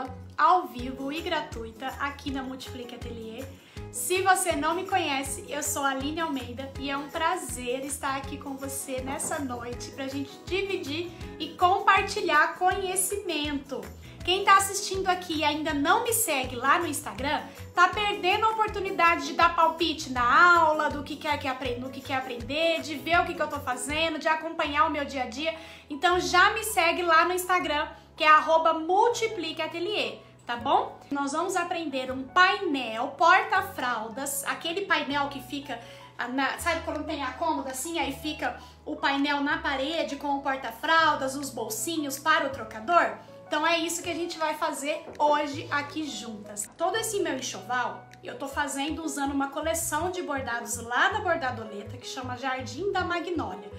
aula ao vivo e gratuita aqui na Multiplique Ateliê. Se você não me conhece, eu sou a Aline Almeida e é um prazer estar aqui com você nessa noite para a gente dividir e compartilhar conhecimento. Quem está assistindo aqui e ainda não me segue lá no Instagram, tá perdendo a oportunidade de dar palpite na aula, do que quer aprender, de ver o que eu tô fazendo, de acompanhar o meu dia a dia. Então já me segue lá no Instagram, que é @multipliqueateliê, tá bom? Nós vamos aprender um painel porta-fraldas, aquele painel que fica, sabe quando tem a cômoda assim, aí fica o painel na parede com o porta-fraldas, os bolsinhos para o trocador? Então é isso que a gente vai fazer hoje aqui juntas. Todo esse meu enxoval eu tô fazendo usando uma coleção de bordados lá da Bordadoleta que chama Jardim da Magnólia.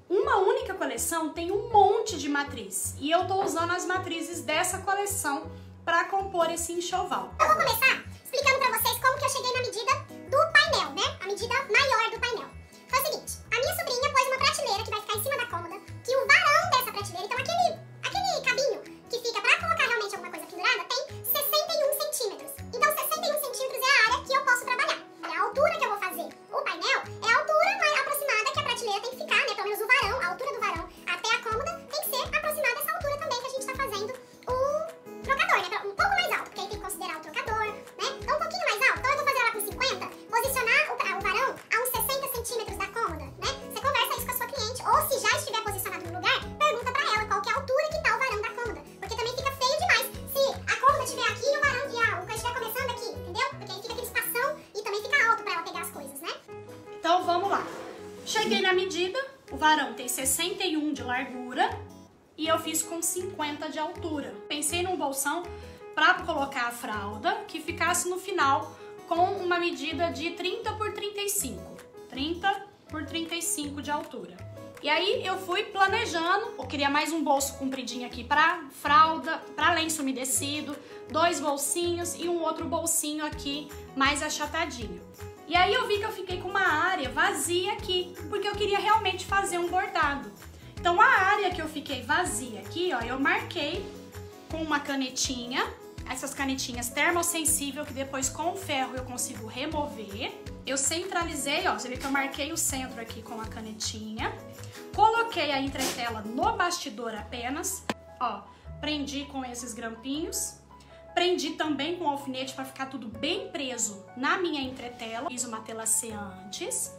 Uma única coleção tem um monte de matriz e eu tô usando as matrizes dessa coleção para compor esse enxoval. Eu vou começar explicando pra vocês como que eu cheguei na medida do painel, né? A medida maior do painel. Foi o seguinte, a minha sobrinha pôs uma prateleira que vai ficar em cima da cômoda, que o varão dessa prateleira, então aquele cabinho que fica pra colocar realmente alguma coisa pendurada, tem 61 centímetros. Então 61 centímetros é a área que eu posso trabalhar. E a altura que eu vou fazer o painel é a altura mais aproximada que a prateleira tem que ficar, né? Pelo menos o varão, a altura do varão até a cômoda tem que ser aproximada dessa altura também que a gente tá fazendo o trocador, né? Um pouco mais alto, porque aí tem que considerar o trocador, né? Então um pouquinho mais alto. Então eu vou fazer ela com 50, posicionar o varão a uns 60 centímetros da cômoda, né? Você conversa isso com a sua cliente, ou se já estiver posicionado no lugar, pergunta pra ela qual que é a altura que tá o varão da cômoda. Porque também fica feio demais se a cômoda estiver aqui e o varão o coisa estiver começando aqui, entendeu? Porque aí fica aquele espação e também fica alto pra ela pegar as coisas, né? Então vamos lá. Cheguei na medida, o varão tem 61 de largura e eu fiz com 50 de altura. Pensei num bolsão para colocar a fralda que ficasse no final com uma medida de 30 por 35. 30 por 35 de altura. E aí eu fui planejando, eu queria mais um bolso compridinho aqui para fralda, para lenço umedecido, 2 bolsinhos e um outro bolsinho aqui mais achatadinho. E aí eu vi que eu fiquei com uma área vazia aqui, porque eu queria realmente fazer um bordado. Então a área que eu fiquei vazia aqui, ó, eu marquei com uma canetinha, essas canetinhas termossensível que depois com o ferro eu consigo remover. Eu centralizei, ó, você vê que eu marquei o centro aqui com a canetinha. Coloquei a entretela no bastidor apenas, ó, prendi com esses grampinhos. Prendi também com alfinete para ficar tudo bem preso na minha entretela. Fiz uma telacê antes,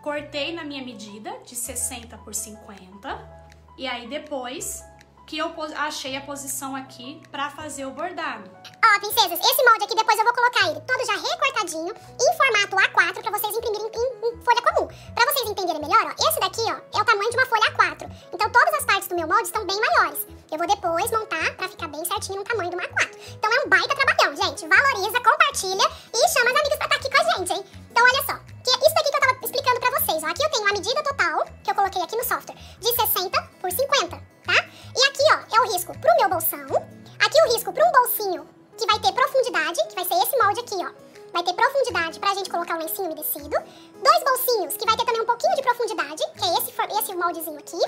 cortei na minha medida de 60 por 50 e aí depois que eu achei a posição aqui para fazer o bordado. Ó, princesas, esse molde aqui depois eu vou colocar ele todo já recortadinho em formato A4 para vocês imprimirem em folha comum. Para vocês entenderem melhor, ó, esse daqui, ó, é o tamanho de uma folha A4. Então todas as partes do meu molde estão bem maiores. Eu vou depois montar para ficar bem certinho no tamanho do A4. Então é um baita trabalhão, gente. Valoriza, compartilha e chama as amigas para estar aqui com a gente, hein? Então olha só, que isso daqui que eu tava explicando para vocês, ó. Aqui eu tenho a medida total, que eu coloquei aqui no software, de 60 por 50, tá? E aqui, ó, é o risco pro meu bolsão. Aqui o risco para um bolsinho que vai ter profundidade, que vai ser esse molde aqui, ó. Vai ter profundidade pra gente colocar o lencinho umedecido. 2 bolsinhos, que vai ter também um pouquinho de profundidade, que é esse moldezinho aqui.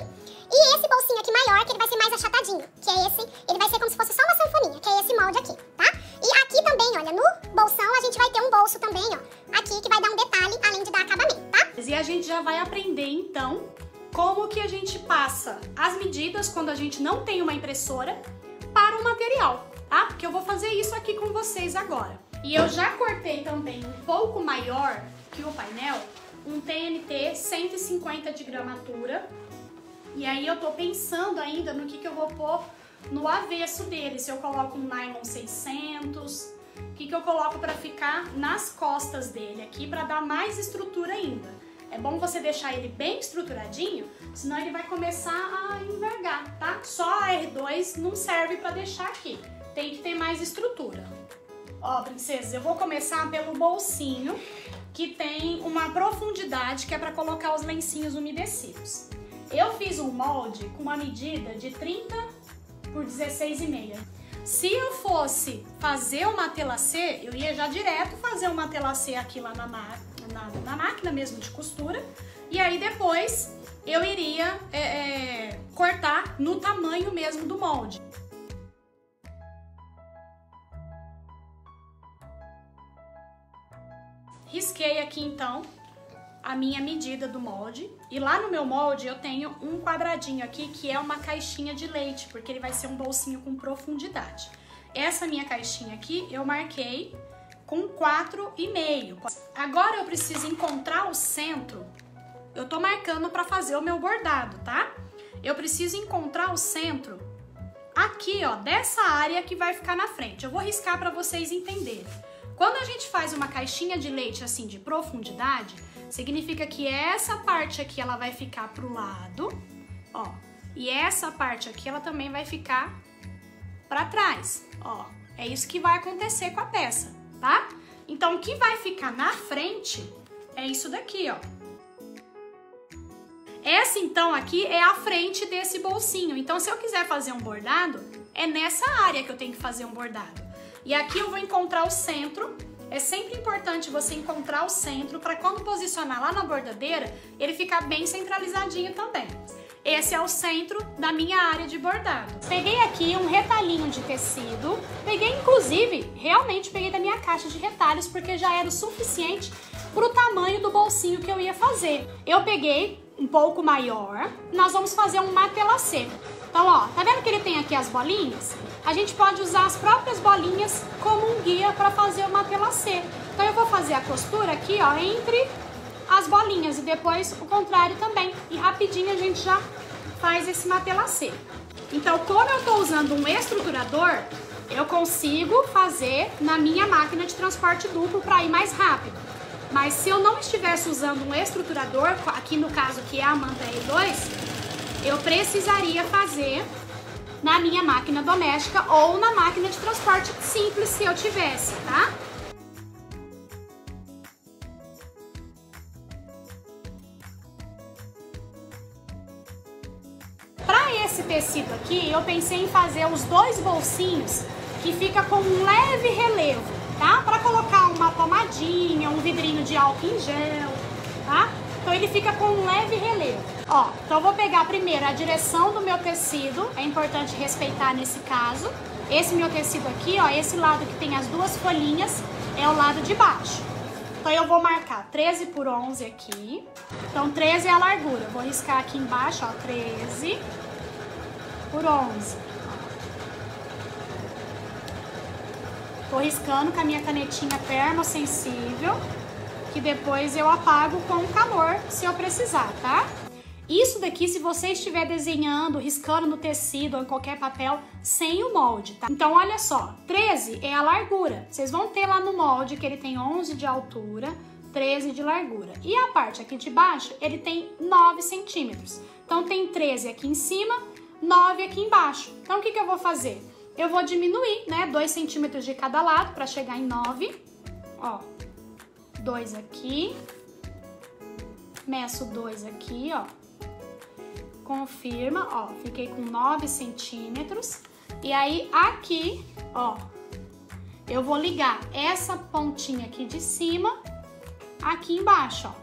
E esse bolsinho aqui maior, que ele vai ser mais achatadinho, que é esse, ele vai ser como se fosse só uma sanfoninha, que é esse molde aqui, tá? E aqui também, olha, no bolsão a gente vai ter um bolso também, ó, aqui, que vai dar um detalhe, além de dar acabamento, tá? E a gente já vai aprender, então, como que a gente passa as medidas quando a gente não tem uma impressora para o material, tá? Porque eu vou fazer isso aqui com vocês agora. E eu já cortei também um pouco maior que o painel, um TNT 150 de gramatura. E aí eu tô pensando ainda no que eu vou pôr no avesso dele. Se eu coloco um nylon 600, o que eu coloco para ficar nas costas dele aqui para dar mais estrutura ainda. É bom você deixar ele bem estruturadinho, senão ele vai começar a envergar, tá? Só a R2 não serve para deixar aqui, tem que ter mais estrutura. Ó, princesas, eu vou começar pelo bolsinho, que tem uma profundidade que é para colocar os lencinhos umedecidos. Eu fiz um molde com uma medida de 30 por 16,5. Se eu fosse fazer uma telacê, eu ia já direto fazer uma telacê aqui lá na máquina mesmo de costura. E aí depois eu iria cortar no tamanho mesmo do molde. risquei aqui então a minha medida do molde. E lá no meu molde eu tenho um quadradinho aqui que é uma caixinha de leite, porque ele vai ser um bolsinho com profundidade. Essa minha caixinha aqui eu marquei com 4,5. Agora eu preciso encontrar o centro. Eu tô marcando para fazer o meu bordado, tá? Eu preciso encontrar o centro aqui, ó, dessa área que vai ficar na frente. Eu vou riscar para vocês entenderem. Quando a gente faz uma caixinha de leite assim de profundidade, significa que essa parte aqui ela vai ficar pro lado, ó, e essa parte aqui ela também vai ficar para trás, ó. É isso que vai acontecer com a peça, tá? Então o que vai ficar na frente é isso daqui, ó. Essa então aqui é a frente desse bolsinho. Então se eu quiser fazer um bordado, é nessa área que eu tenho que fazer um bordado. E aqui eu vou encontrar o centro. É sempre importante você encontrar o centro para quando posicionar lá na bordadeira, ele ficar bem centralizadinho também. Esse é o centro da minha área de bordado. Peguei aqui um retalhinho de tecido. Peguei, inclusive, realmente peguei da minha caixa de retalhos, porque já era o suficiente para o tamanho do bolsinho que eu ia fazer. Eu peguei um pouco maior. Nós vamos fazer um matelacê. Então, ó, tá vendo que ele tem aqui as bolinhas? A gente pode usar as próprias bolinhas como um guia para fazer o matelacê. Então eu vou fazer a costura aqui, ó, entre as bolinhas e depois o contrário também. E rapidinho a gente já faz esse matelacê. Então, como eu tô usando um estruturador, eu consigo fazer na minha máquina de transporte duplo para ir mais rápido. Mas se eu não estivesse usando um estruturador, aqui no caso que é a Manta E2, eu precisaria fazer na minha máquina doméstica ou na máquina de transporte simples se eu tivesse, tá? Para esse tecido aqui, eu pensei em fazer os dois bolsinhos que fica com um leve relevo, tá? Para colocar uma pomadinha, um vidrinho de álcool em gel, tá? Então ele fica com um leve relevo. Ó, então eu vou pegar primeiro a direção do meu tecido, é importante respeitar nesse caso. Esse meu tecido aqui, ó, esse lado que tem as duas folhinhas é o lado de baixo. Então eu vou marcar 13 por 11 aqui. Então 13 é a largura. Eu vou riscar aqui embaixo, ó, 13 por 11. Tô riscando com a minha canetinha termosensível, que depois eu apago com o calor se eu precisar, tá? Isso daqui se você estiver desenhando, riscando no tecido ou em qualquer papel sem o molde, tá? Então olha só, 13 é a largura. Vocês vão ter lá no molde que ele tem 11 de altura, 13 de largura. E a parte aqui de baixo, ele tem 9 centímetros. Então tem 13 aqui em cima, 9 aqui embaixo. Então o que eu vou fazer? Eu vou diminuir, né, 2 centímetros de cada lado para chegar em 9. Ó, 2 aqui. Meço 2 aqui, ó. Confirma, ó, fiquei com 9 centímetros. E aí, aqui, ó, eu vou ligar essa pontinha aqui de cima, aqui embaixo, ó.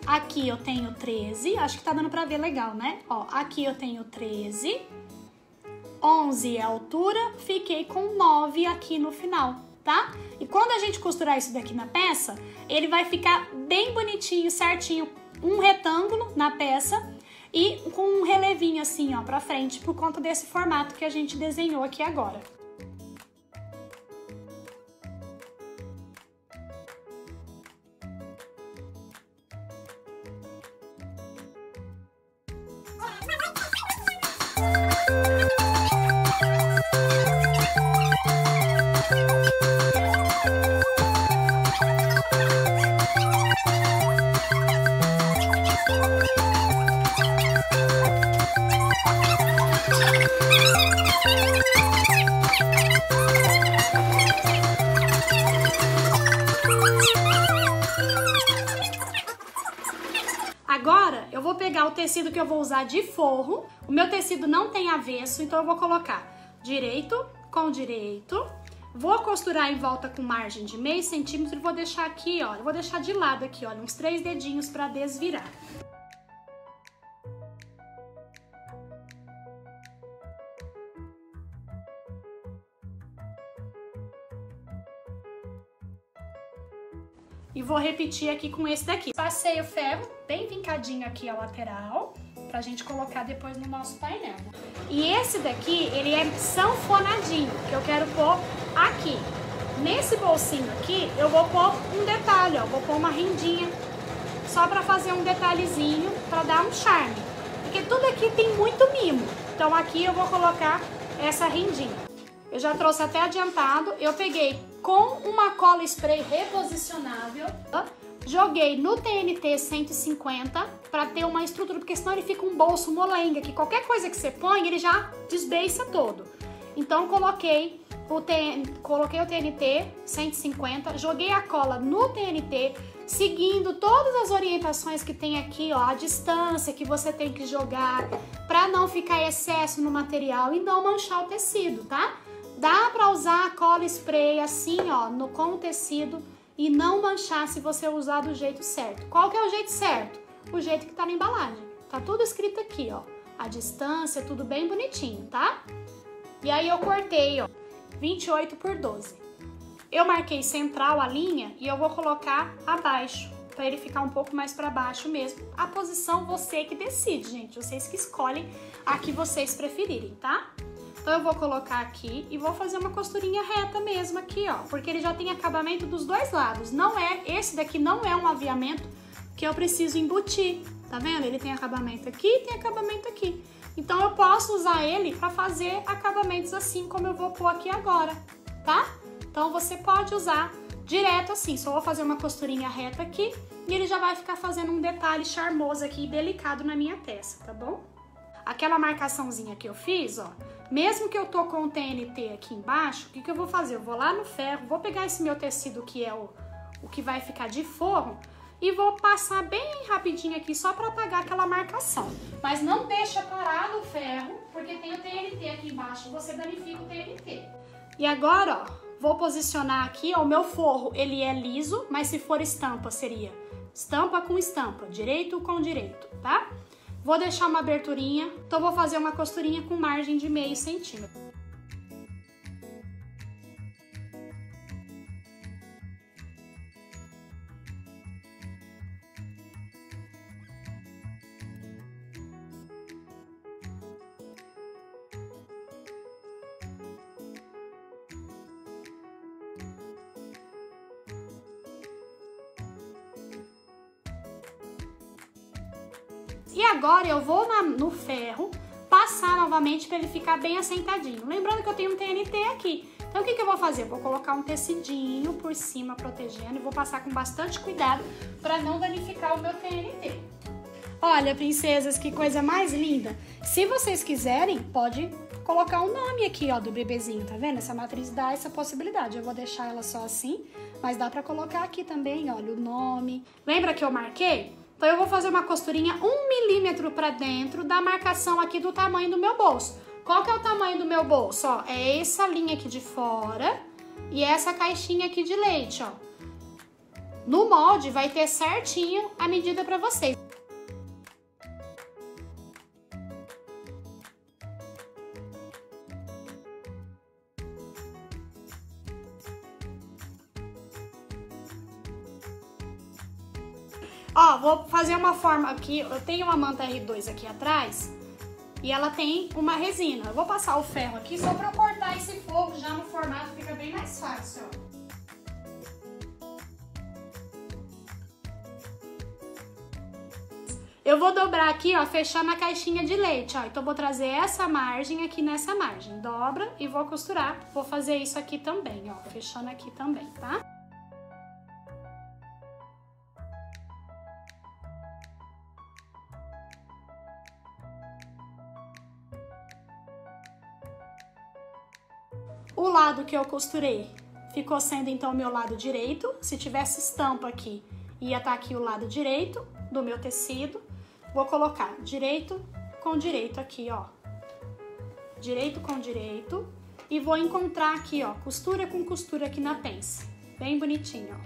Aqui eu tenho 13, acho que tá dando pra ver legal, né? Ó, aqui eu tenho 13, 11 é a altura, fiquei com 9 aqui no final, tá? E quando a gente costurar isso daqui na peça, ele vai ficar bem bonitinho, certinho, um retângulo na peça e com um relevinho assim, ó, pra frente, por conta desse formato que a gente desenhou aqui agora. Agora, eu vou pegar o tecido que eu vou usar de forro. O meu tecido não tem avesso, então eu vou colocar direito com direito. Vou costurar em volta com margem de meio centímetro e vou deixar aqui, ó, eu vou deixar de lado aqui, ó, uns 3 dedinhos para desvirar. E vou repetir aqui com esse daqui. Passei o ferro bem vincadinho aqui a lateral, pra gente colocar depois no nosso painel. E esse daqui, ele é sanfonadinho, que eu quero pôr aqui. Nesse bolsinho aqui, eu vou pôr um detalhe, ó. Vou pôr uma rendinha, só pra fazer um detalhezinho, pra dar um charme. Porque tudo aqui tem muito mimo. Então aqui eu vou colocar essa rendinha. Eu já trouxe até adiantado. Eu peguei com uma cola spray reposicionável, joguei no TNT 150 para ter uma estrutura, porque senão ele fica um bolso molenga, que qualquer coisa que você põe, ele já desbeiça todo. Então coloquei o TNT 150, joguei a cola no TNT, seguindo todas as orientações que tem aqui, ó, a distância que você tem que jogar, para não ficar excesso no material e não manchar o tecido, tá? Dá para usar a cola spray assim, ó, com o tecido e não manchar se você usar do jeito certo. Qual que é o jeito certo? O jeito que tá na embalagem. Tá tudo escrito aqui, ó. A distância, tudo bem bonitinho, tá? E aí eu cortei, ó, 28 por 12. Eu marquei central a linha e eu vou colocar abaixo, para ele ficar um pouco mais para baixo mesmo. A posição você que decide, gente. Vocês que escolhem a que vocês preferirem, tá? Então eu vou colocar aqui e vou fazer uma costurinha reta mesmo aqui, ó, porque ele já tem acabamento dos dois lados. Esse daqui não é um aviamento que eu preciso embutir, tá vendo? Ele tem acabamento aqui e tem acabamento aqui. Então eu posso usar ele para fazer acabamentos assim como eu vou pôr aqui agora, tá? Então você pode usar direto assim, só vou fazer uma costurinha reta aqui e ele já vai ficar fazendo um detalhe charmoso aqui, delicado na minha peça, tá bom? Aquela marcaçãozinha que eu fiz, ó, mesmo que eu tô com o TNT aqui embaixo, o que que eu vou fazer? Eu vou lá no ferro, vou pegar esse meu tecido que é o que vai ficar de forro e vou passar bem rapidinho aqui só pra apagar aquela marcação. Mas não deixa parar no ferro, porque tem o TNT aqui embaixo, você danifica o TNT. E agora, ó, vou posicionar aqui, ó, o meu forro, ele é liso, mas se for estampa, seria estampa com estampa, direito com direito, tá? Vou deixar uma aberturinha, então vou fazer uma costurinha com margem de meio centímetro. E agora eu vou no ferro passar novamente para ele ficar bem assentadinho. Lembrando que eu tenho um TNT aqui. Então o que eu vou fazer? Eu vou colocar um tecidinho por cima protegendo e vou passar com bastante cuidado para não danificar o meu TNT. Olha, princesas, que coisa mais linda. Se vocês quiserem, pode colocar um nome aqui, ó, do bebezinho, tá vendo? Essa matriz dá essa possibilidade. Eu vou deixar ela só assim, mas dá para colocar aqui também, olha, o nome. Lembra que eu marquei? Então eu vou fazer uma costurinha 1 milímetro para dentro da marcação aqui do tamanho do meu bolso. Qual que é o tamanho do meu bolso? Ó, é essa linha aqui de fora e essa caixinha aqui de leite, ó. No molde vai ter certinho a medida para vocês. Ó, vou fazer uma forma aqui, eu tenho uma manta R2 aqui atrás e ela tem uma resina. Eu vou passar o ferro aqui só pra eu cortar esse forro já no formato, fica bem mais fácil, ó. Eu vou dobrar aqui, ó, fechando a caixinha de leite, ó. Então, vou trazer essa margem aqui nessa margem. Dobra e vou costurar. Vou fazer isso aqui também, ó, fechando aqui também, tá? O lado que eu costurei ficou sendo então o meu lado direito. Se tivesse estampa aqui, ia estar aqui o lado direito do meu tecido. Vou colocar direito com direito aqui, ó. Direito com direito. E vou encontrar aqui, ó, costura com costura aqui na pence. Bem bonitinho, ó.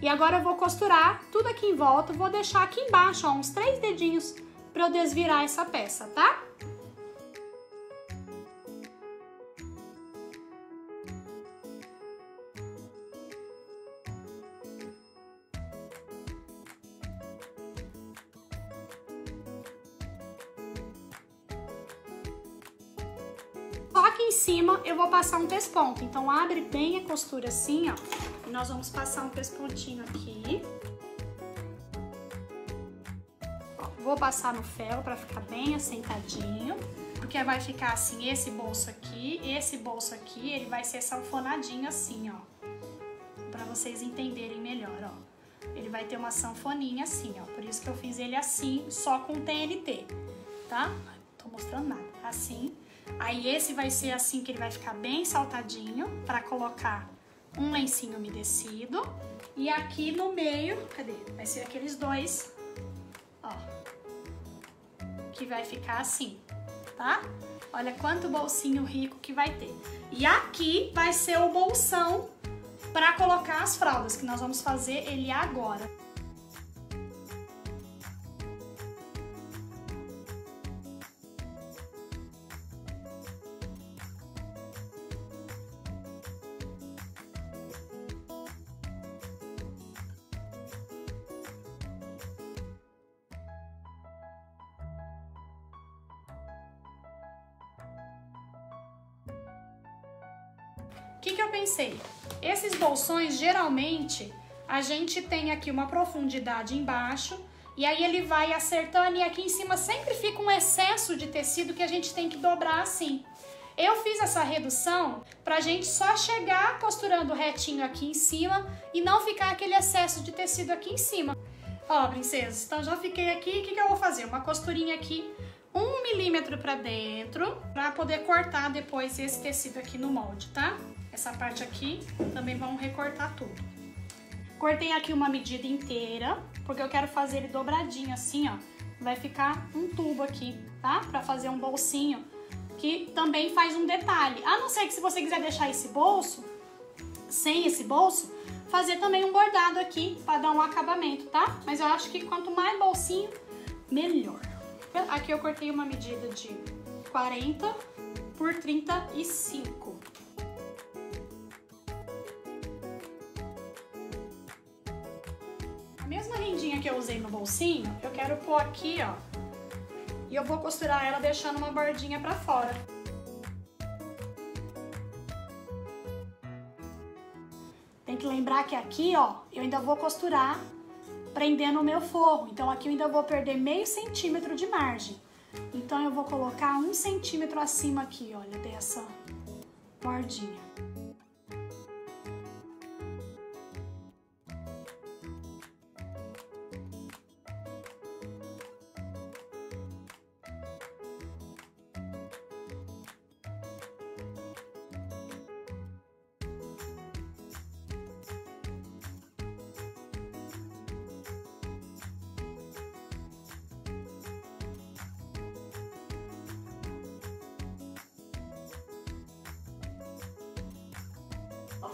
E agora eu vou costurar tudo aqui em volta. Vou deixar aqui embaixo, ó, uns 3 dedinhos pra eu desvirar essa peça, tá? em cima eu vou passar um pesponto. Então abre bem a costura assim, ó. E nós vamos passar um pespontinho aqui. Ó, vou passar no ferro pra ficar bem assentadinho. Porque vai ficar assim, esse bolso aqui, ele vai ser sanfonadinho assim, ó. Pra vocês entenderem melhor, ó. Ele vai ter uma sanfoninha assim, ó. Por isso que eu fiz ele assim, só com TNT, tá? Não tô mostrando nada. Assim. Aí esse vai ser assim, que ele vai ficar bem saltadinho, pra colocar um lencinho umedecido. E aqui no meio, cadê? Vai ser aqueles dois, ó. Que vai ficar assim, tá? Olha quanto bolsinho rico que vai ter. E aqui vai ser o bolsão para colocar as fraldas, que nós vamos fazer ele agora. O que eu pensei? Esses bolsões, geralmente, a gente tem aqui uma profundidade embaixo e aí ele vai acertando e aqui em cima sempre fica um excesso de tecido que a gente tem que dobrar assim. Eu fiz essa redução pra gente só chegar costurando retinho aqui em cima e não ficar aquele excesso de tecido aqui em cima. Ó, princesas, então já fiquei aqui, o que eu vou fazer? Uma costurinha aqui, 1 milímetro pra dentro, pra poder cortar depois esse tecido aqui no molde, tá? Essa parte aqui, também vamos recortar tudo. Cortei aqui uma medida inteira, porque eu quero fazer ele dobradinho assim, ó. Vai ficar um tubo aqui, tá? Pra fazer um bolsinho, que também faz um detalhe. A não ser que se você quiser deixar esse bolso, sem esse bolso, fazer também um bordado aqui, pra dar um acabamento, tá? Mas eu acho que quanto mais bolsinho, melhor. Aqui eu cortei uma medida de 40 por 35. A mesma rendinha que eu usei no bolsinho, eu quero pôr aqui, ó. E eu vou costurar ela deixando uma bordinha pra fora. Tem que lembrar que aqui, ó, eu ainda vou costurar prendendo o meu forro. Então aqui eu ainda vou perder meio centímetro de margem. Então eu vou colocar 1 centímetro acima aqui, olha, dessa bordinha.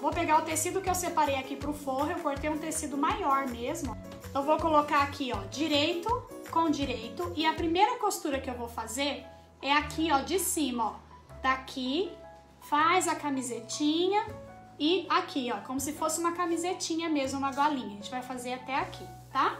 Vou pegar o tecido que eu separei aqui pro forro, eu cortei um tecido maior mesmo. Eu vou colocar aqui, ó, direito com direito. E a primeira costura que eu vou fazer é aqui, ó, de cima, ó. Daqui, faz a camisetinha e aqui, ó, como se fosse uma camisetinha mesmo, uma golinha. A gente vai fazer até aqui, tá?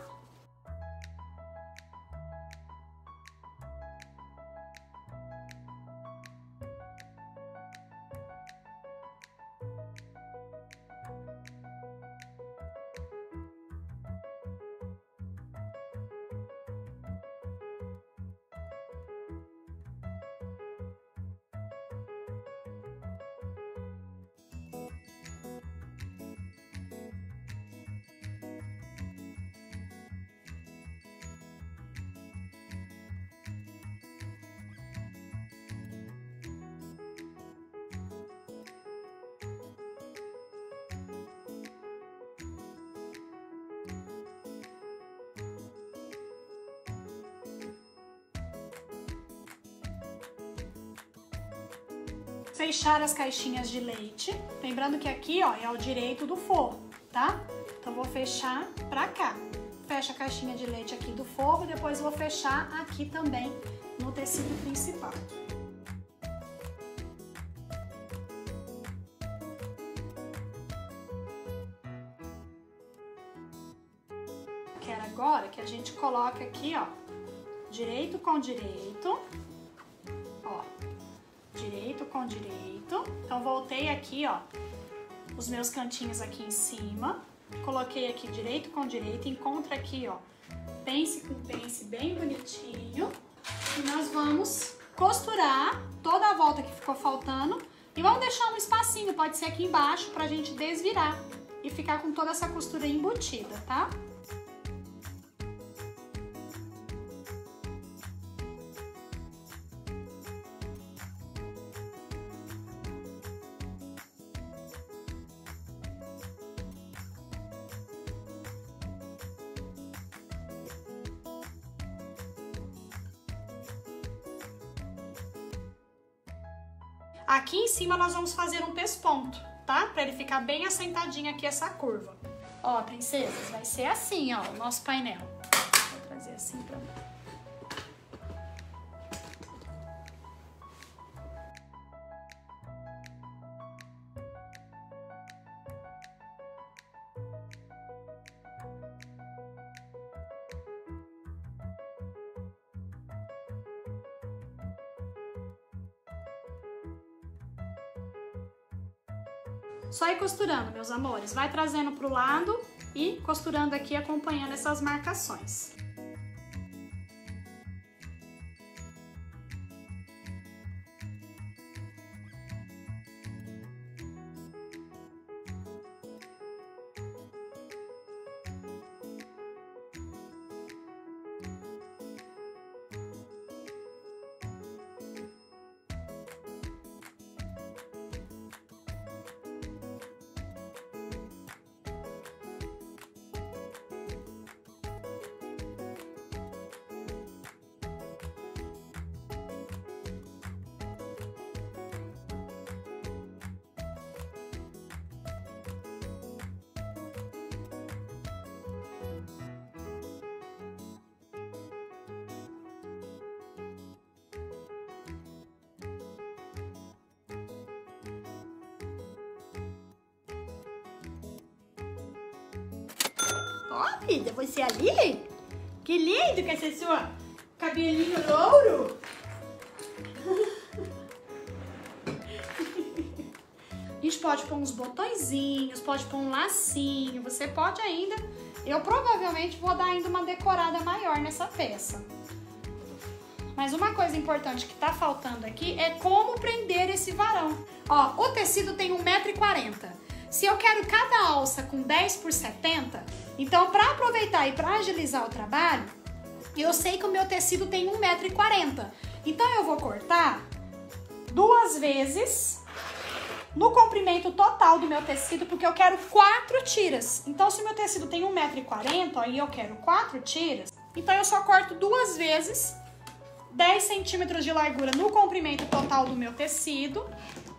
Fechar as caixinhas de leite, lembrando que aqui, ó, é o direito do forro, tá? Então vou fechar pra cá. Fecha a caixinha de leite aqui do forro, depois vou fechar aqui também no tecido principal. Quero agora que a gente coloque aqui, ó, direito com direito, ó. direito com direito. Então, voltei aqui, ó, os meus cantinhos aqui em cima. Coloquei aqui direito com direito. Encontra aqui, ó, pence com pence bem bonitinho. E nós vamos costurar toda a volta que ficou faltando. E vamos deixar um espacinho, pode ser aqui embaixo, pra gente desvirar e ficar com toda essa costura embutida, tá? Aqui em cima nós vamos fazer um pesponto, tá? Pra ele ficar bem assentadinho aqui essa curva. Ó, princesas, vai ser assim, ó, o nosso painel. Vou trazer assim pra mim. Só ir costurando, meus amores. Vai trazendo pro lado e costurando aqui, acompanhando essas marcações. Ó, filha, você ali? Que lindo que é esse seu cabelinho louro. A gente pode pôr uns botõezinhos, pode pôr um lacinho, você pode ainda... Eu provavelmente vou dar ainda uma decorada maior nessa peça. Mas uma coisa importante que tá faltando aqui é como prender esse varão. Ó, o tecido tem 1,40 m. Se eu quero cada alça com 10 por 70, então para aproveitar e para agilizar o trabalho, eu sei que o meu tecido tem 1,40 m. Então eu vou cortar 2 vezes no comprimento total do meu tecido, porque eu quero 4 tiras. Então se o meu tecido tem 1,40 m, ó, e eu quero 4 tiras, então eu só corto 2 vezes 10 centímetros de largura no comprimento total do meu tecido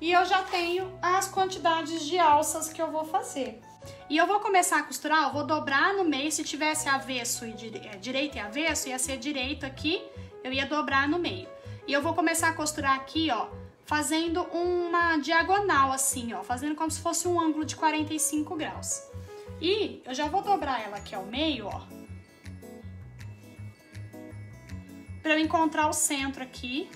e eu já tenho as quantidades de alças que eu vou fazer. E eu vou começar a costurar, eu vou dobrar no meio, se tivesse avesso e direito e avesso, ia ser direito aqui, eu ia dobrar no meio. E eu vou começar a costurar aqui, ó, fazendo uma diagonal assim, ó, fazendo como se fosse um ângulo de 45 graus. E eu já vou dobrar ela aqui ao meio, ó, para eu encontrar o centro aqui.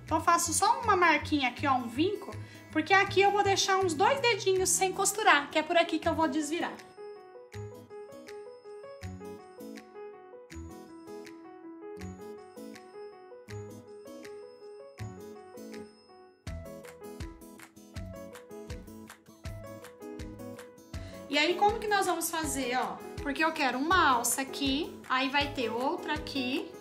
Então eu faço só uma marquinha aqui, ó, um vinco, porque aqui eu vou deixar uns 2 dedinhos sem costurar, que é por aqui que eu vou desvirar. E aí como que nós vamos fazer, ó? Porque eu quero uma alça aqui, aí vai ter outra aqui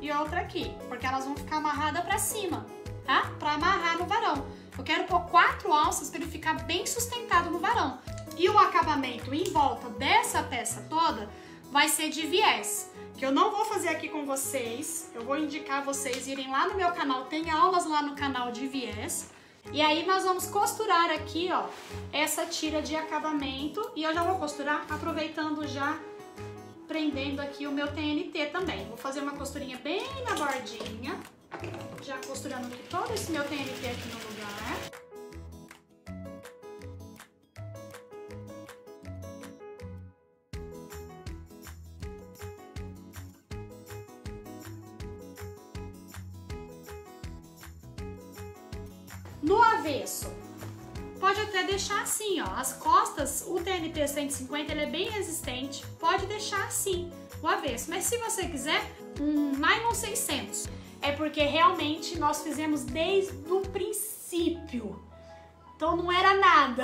e outra aqui, porque elas vão ficar amarradas pra cima, tá? Pra amarrar no varão. Eu quero pôr 4 alças pra ele ficar bem sustentado no varão. E o acabamento em volta dessa peça toda vai ser de viés, que eu não vou fazer aqui com vocês. Eu vou indicar vocês irem lá no meu canal, tem aulas lá no canal de viés. E aí nós vamos costurar aqui, ó, essa tira de acabamento. E eu já vou costurar aproveitando já, prendendo aqui o meu TNT também. Vou fazer uma costurinha bem na bordinha, já costurando aqui todo esse meu TNT aqui no lugar. No avesso, pode até deixar assim, ó. As costas, o TNT 150, ele é bem resistente. Pode deixar assim, o avesso. Mas se você quiser, um nylon 600. É porque realmente nós fizemos desde o princípio. Então não era nada.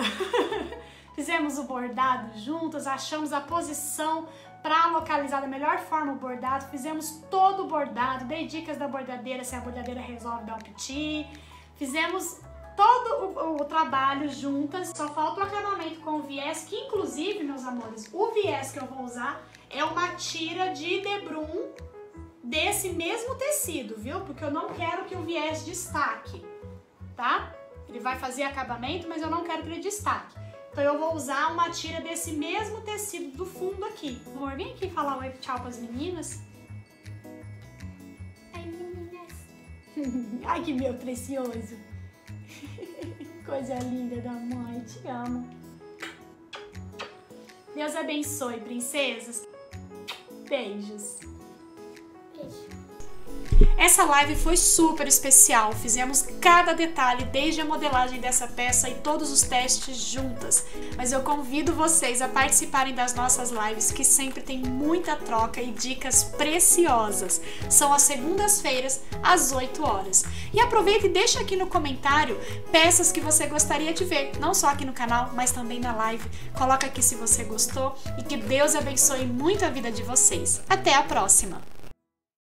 Fizemos o bordado juntas, achamos a posição para localizar da melhor forma o bordado. Fizemos todo o bordado, dei dicas da bordadeira, se a bordadeira resolve dar um piti. Fizemos todo o trabalho juntas, só falta o acabamento com o viés, que inclusive, meus amores, o viés que eu vou usar é uma tira de debrum desse mesmo tecido, viu? Porque eu não quero que o viés destaque, tá? Ele vai fazer acabamento, mas eu não quero que ele destaque. Então eu vou usar uma tira desse mesmo tecido do fundo aqui. Amor, vem aqui falar oi, tchau para as meninas. Ai, meninas. Ai, que meu precioso. Coisa linda da mãe, te amo. Deus abençoe, princesas. Beijos. Beijo. Essa live foi super especial, fizemos cada detalhe desde a modelagem dessa peça e todos os testes juntas, mas eu convido vocês a participarem das nossas lives, que sempre tem muita troca e dicas preciosas. São às segundas-feiras, às 8 horas. E aproveita e deixa aqui no comentário peças que você gostaria de ver, não só aqui no canal, mas também na live. Coloca aqui se você gostou e que Deus abençoe muito a vida de vocês. Até a próxima!